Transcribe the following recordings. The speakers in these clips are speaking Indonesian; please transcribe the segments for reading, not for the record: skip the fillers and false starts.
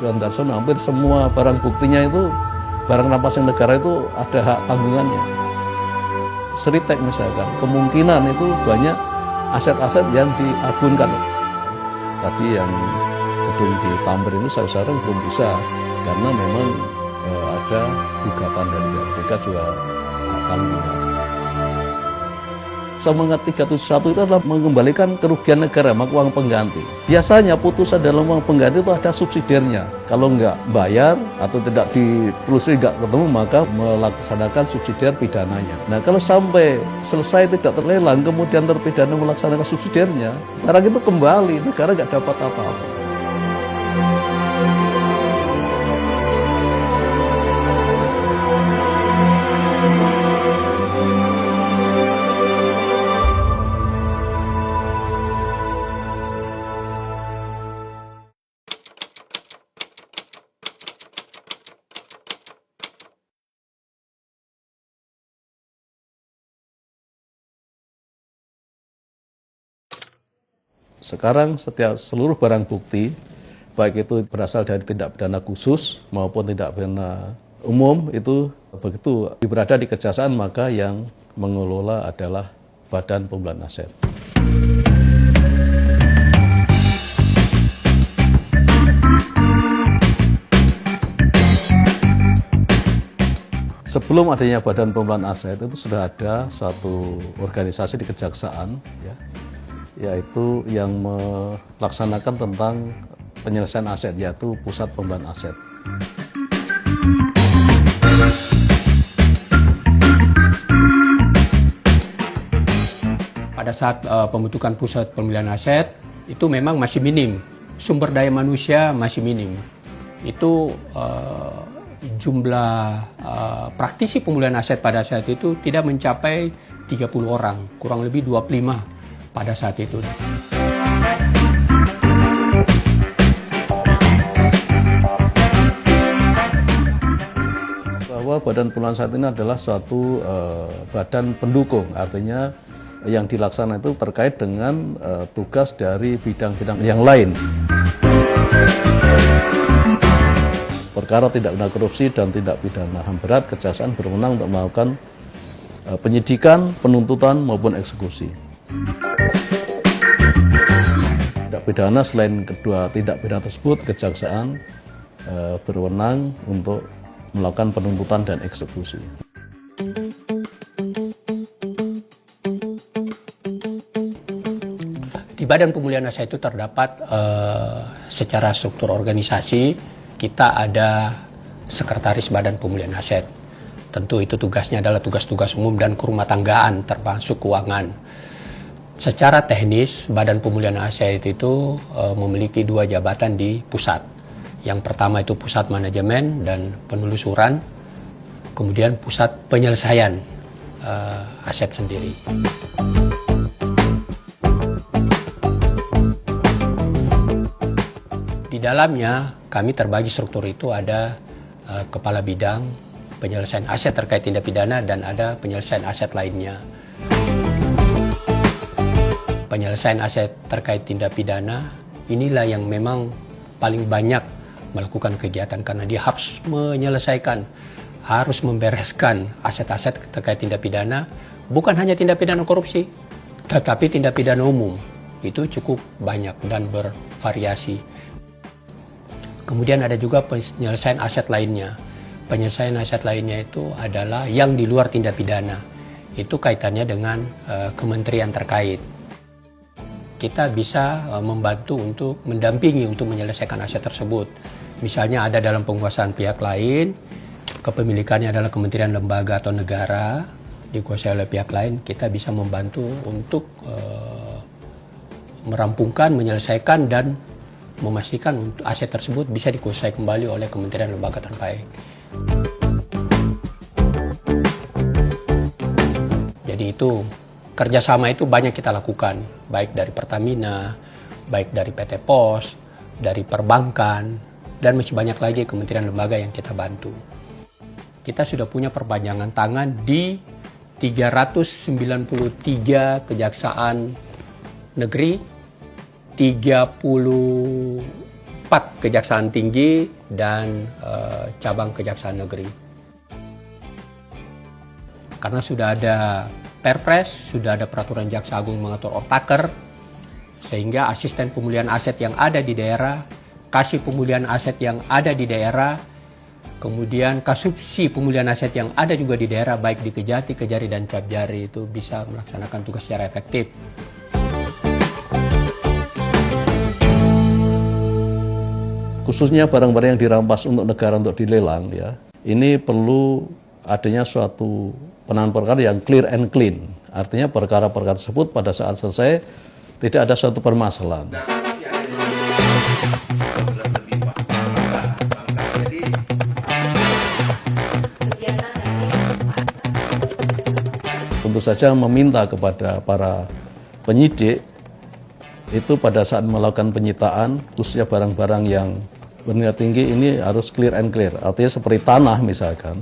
Antarsono hampir semua barang buktinya itu, barang rampasan negara itu ada hak tanggungannya. Seritek misalkan, kemungkinan itu banyak aset-aset yang diagunkan. Tadi yang gedung di Tamrin itu sekarang belum bisa, karena memang ada gugatan dari BPK juga hak tanggungan. Semangat 371 itu adalah mengembalikan kerugian negara, maka uang pengganti. Biasanya putusan dalam uang pengganti itu ada subsidiarnya. Kalau nggak bayar atau tidak ditelusuri nggak ketemu, maka melaksanakan subsidiar pidananya. Nah, kalau sampai selesai tidak terlelang, kemudian terpidana melaksanakan subsidiarnya, barang itu kembali, negara nggak dapat apa-apa. Sekarang seluruh barang bukti, baik itu berasal dari tindak pidana khusus maupun tindak pidana umum, itu begitu berada di kejaksaan, maka yang mengelola adalah Badan Pemulihan Aset. Sebelum adanya Badan Pemulihan Aset itu sudah ada suatu organisasi di kejaksaan, yaitu yang melaksanakan tentang penyelesaian aset, yaitu Pusat Pemulihan Aset. Pada saat pembentukan Pusat Pemulihan Aset itu memang masih minim, sumber daya manusia masih minim. Itu jumlah praktisi pemulihan aset pada saat itu tidak mencapai 30 orang, kurang lebih 25 pada saat itu. Bahwa Badan Pemulihan Aset ini adalah suatu badan pendukung, artinya yang dilaksanakan itu terkait dengan tugas dari bidang-bidang yang lain. Perkara tindak pidana korupsi dan tindak pidana HAM berat, kejaksaan berwenang untuk melakukan penyidikan, penuntutan maupun eksekusi. Tindak pidana selain kedua tindak pidana tersebut, kejaksaan berwenang untuk melakukan penuntutan dan eksekusi. Di Badan Pemulihan Aset itu terdapat secara struktur organisasi, kita ada Sekretaris Badan Pemulihan Aset. Tentu itu tugasnya adalah tugas-tugas umum dan kerumah tanggaan, termasuk keuangan. Secara teknis, Badan Pemulihan Aset itu memiliki 2 jabatan di pusat. Yang pertama itu Pusat Manajemen dan Penelusuran, kemudian Pusat Penyelesaian aset sendiri. Di dalamnya kami terbagi struktur itu ada Kepala Bidang Penyelesaian Aset terkait tindak pidana dan ada penyelesaian aset lainnya. Penyelesaian aset terkait tindak pidana inilah yang memang paling banyak melakukan kegiatan karena dia harus menyelesaikan, harus membereskan aset-aset terkait tindak pidana, bukan hanya tindak pidana korupsi, tetapi tindak pidana umum. Itu cukup banyak dan bervariasi. Kemudian ada juga penyelesaian aset lainnya. Penyelesaian aset lainnya itu adalah yang di luar tindak pidana. Itu kaitannya dengan kementerian terkait. Kita bisa membantu untuk mendampingi untuk menyelesaikan aset tersebut. Misalnya ada dalam penguasaan pihak lain, kepemilikannya adalah kementerian, lembaga atau negara, dikuasai oleh pihak lain, kita bisa membantu untuk merampungkan, menyelesaikan dan memastikan untuk aset tersebut bisa dikuasai kembali oleh kementerian lembaga terkait. Jadi itu kerjasama itu banyak kita lakukan, baik dari Pertamina, baik dari PT Pos, dari perbankan, dan masih banyak lagi kementerian lembaga yang kita bantu. Kita sudah punya perpanjangan tangan di 393 kejaksaan negeri, 30 4 Kejaksaan Tinggi dan cabang Kejaksaan Negeri. Karena sudah ada Perpres, sudah ada peraturan Jaksa Agung mengatur otaker, sehingga asisten pemulihan aset yang ada di daerah, kasih pemulihan aset yang ada di daerah, kemudian kasubsi pemulihan aset yang ada juga di daerah, baik di Kejati, Kejari, dan Capjari, itu bisa melaksanakan tugas secara efektif. Khususnya barang-barang yang dirampas untuk negara untuk dilelang, ya, ini perlu adanya suatu penanganan perkara yang clear and clean. Artinya perkara-perkara tersebut pada saat selesai tidak ada suatu permasalahan. Tentu saja meminta kepada para penyidik itu pada saat melakukan penyitaan, khususnya barang-barang yang bernilai tinggi, ini harus clear and clear. Artinya seperti tanah misalkan,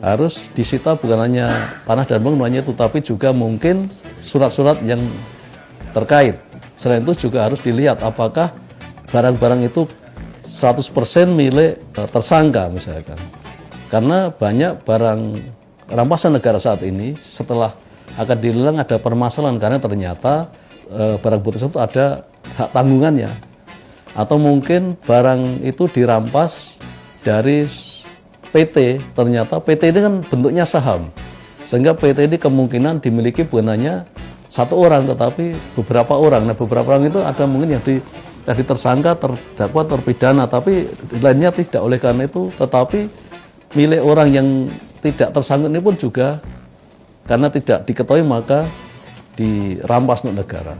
harus disita bukan hanya tanah dan bangunannya itu, tapi juga mungkin surat-surat yang terkait. Selain itu juga harus dilihat apakah barang-barang itu 100% milik tersangka misalkan. Karena banyak barang rampasan negara saat ini setelah akan dilelang ada permasalahan karena ternyata barang bukti tersebut ada hak tanggungannya. Atau mungkin barang itu dirampas dari PT, ternyata PT ini kan bentuknya saham, sehingga PT ini kemungkinan dimiliki bukan hanya satu orang tetapi beberapa orang. Nah, beberapa orang itu ada mungkin yang tadi tersangka, terdakwa, terpidana, tapi lainnya tidak. Oleh karena itu, tetapi milik orang yang tidak tersangkut ini pun juga karena tidak diketahui maka dirampas untuk negara.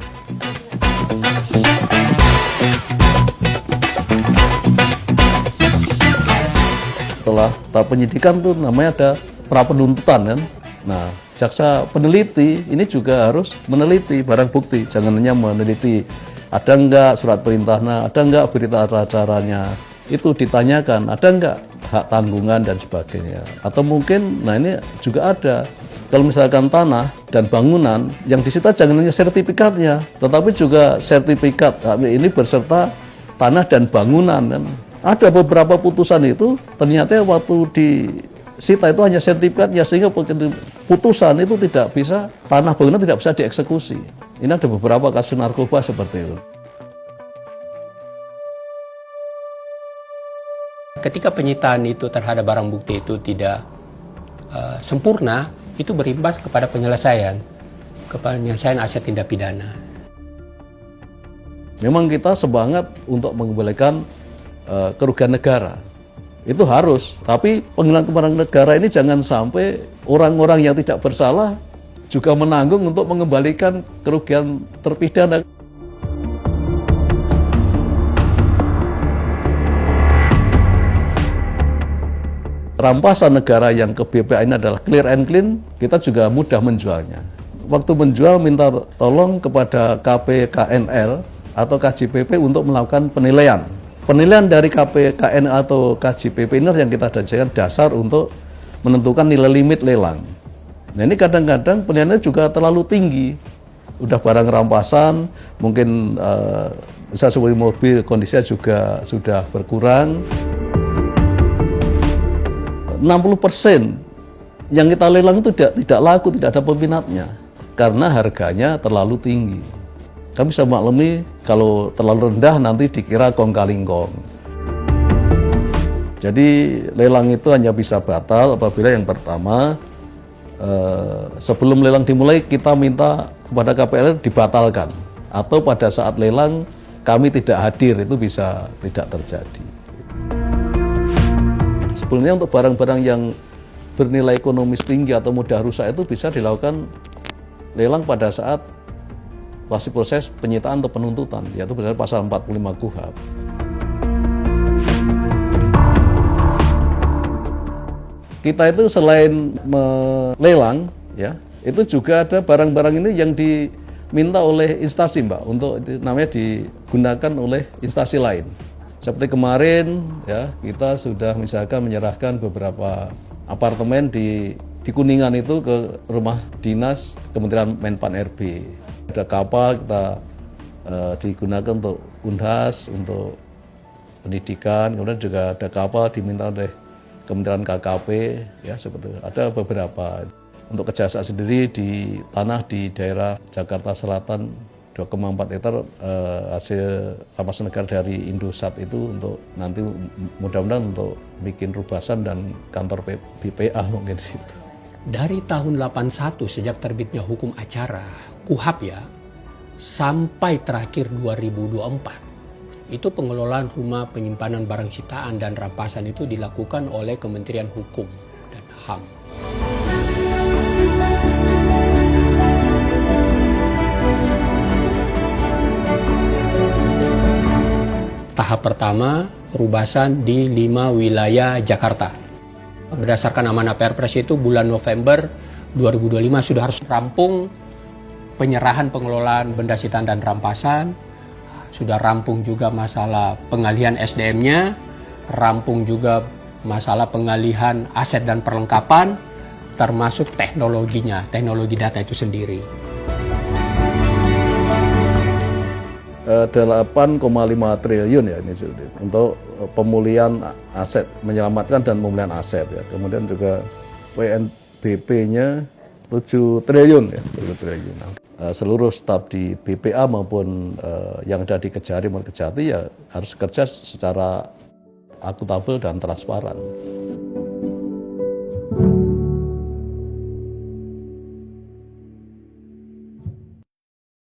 Setelah tahap penyidikan tuh namanya ada pra penuntutan kan. Nah, jaksa peneliti ini juga harus meneliti barang bukti, jangan hanya meneliti ada enggak surat perintahnya, ada enggak berita acaranya, itu ditanyakan, ada enggak hak tanggungan dan sebagainya. Atau mungkin, nah ini juga ada, kalau misalkan tanah dan bangunan yang disita jangan hanya sertifikatnya, tetapi juga sertifikat ini berserta tanah dan bangunan kan. Ada beberapa putusan itu ternyata waktu disita itu hanya sertifikatnya, sehingga putusan itu tidak bisa, tanah bangunan tidak bisa dieksekusi. Ini ada beberapa kasus narkoba seperti itu. Ketika penyitaan itu terhadap barang bukti itu tidak sempurna, itu berimbas kepada penyelesaian aset tindak pidana. Memang kita semangat untuk mengembalikan kerugian negara, itu harus. Tapi penghilangan kerugian negara ini jangan sampai orang-orang yang tidak bersalah juga menanggung untuk mengembalikan kerugian terpidana. Rampasan negara yang ke BPA ini adalah clear and clean, kita juga mudah menjualnya. Waktu menjual minta tolong kepada KPKNL atau KJPP untuk melakukan penilaian. Penilaian dari KPKN atau KJPP ini yang kita jadikan dasar untuk menentukan nilai limit lelang. Nah ini kadang-kadang penilaiannya juga terlalu tinggi. Udah barang rampasan, mungkin misalnya sebuah mobil kondisinya juga sudah berkurang. 60% yang kita lelang itu tidak laku, tidak ada peminatnya. Karena harganya terlalu tinggi. Kami bisa maklumi kalau terlalu rendah nanti dikira kong kaling kong. Jadi lelang itu hanya bisa batal apabila yang pertama sebelum lelang dimulai kita minta kepada KPL dibatalkan, atau pada saat lelang kami tidak hadir, itu bisa tidak terjadi. Sebelumnya untuk barang-barang yang bernilai ekonomis tinggi atau mudah rusak itu bisa dilakukan lelang pada saat masih proses penyitaan atau penuntutan, yaitu berdasarkan pasal 45 KUHP. Kita itu selain melelang, ya, itu juga ada barang-barang ini yang diminta oleh instansi, Mbak, untuk namanya digunakan oleh instansi lain. Seperti kemarin, ya, kita sudah misalkan menyerahkan beberapa apartemen di Kuningan itu ke rumah dinas Kementerian Menpan RB. Ada kapal kita digunakan untuk Unhas, untuk pendidikan, kemudian juga ada kapal diminta oleh Kementerian KKP, ya seperti itu. Ada beberapa. Untuk kejaksaan sendiri di tanah di daerah Jakarta Selatan 2,4 hektar hasil rampas negara dari Indosat itu untuk nanti mudah-mudahan untuk bikin rubasan dan kantor BPA mungkin situ. Dari tahun 81 sejak terbitnya hukum acara KUHAP ya, sampai terakhir 2024 itu pengelolaan rumah penyimpanan barang sitaan dan rampasan itu dilakukan oleh Kementerian Hukum dan HAM. Tahap pertama, rubasan di 5 wilayah Jakarta. Berdasarkan amanah Perpres itu bulan November 2025 sudah harus rampung penyerahan pengelolaan benda sitaan dan rampasan, sudah rampung juga masalah pengalihan SDM-nya, rampung juga masalah pengalihan aset dan perlengkapan, termasuk teknologinya, teknologi data itu sendiri. 8,5 triliun ya ini untuk pemulihan aset, menyelamatkan dan pemulihan aset ya. Kemudian juga PNBP-nya 7 triliun ya, 7 triliun. Seluruh staf di BPA maupun yang ada di Kejari maupun Kejati ya harus kerja secara akuntabel dan transparan.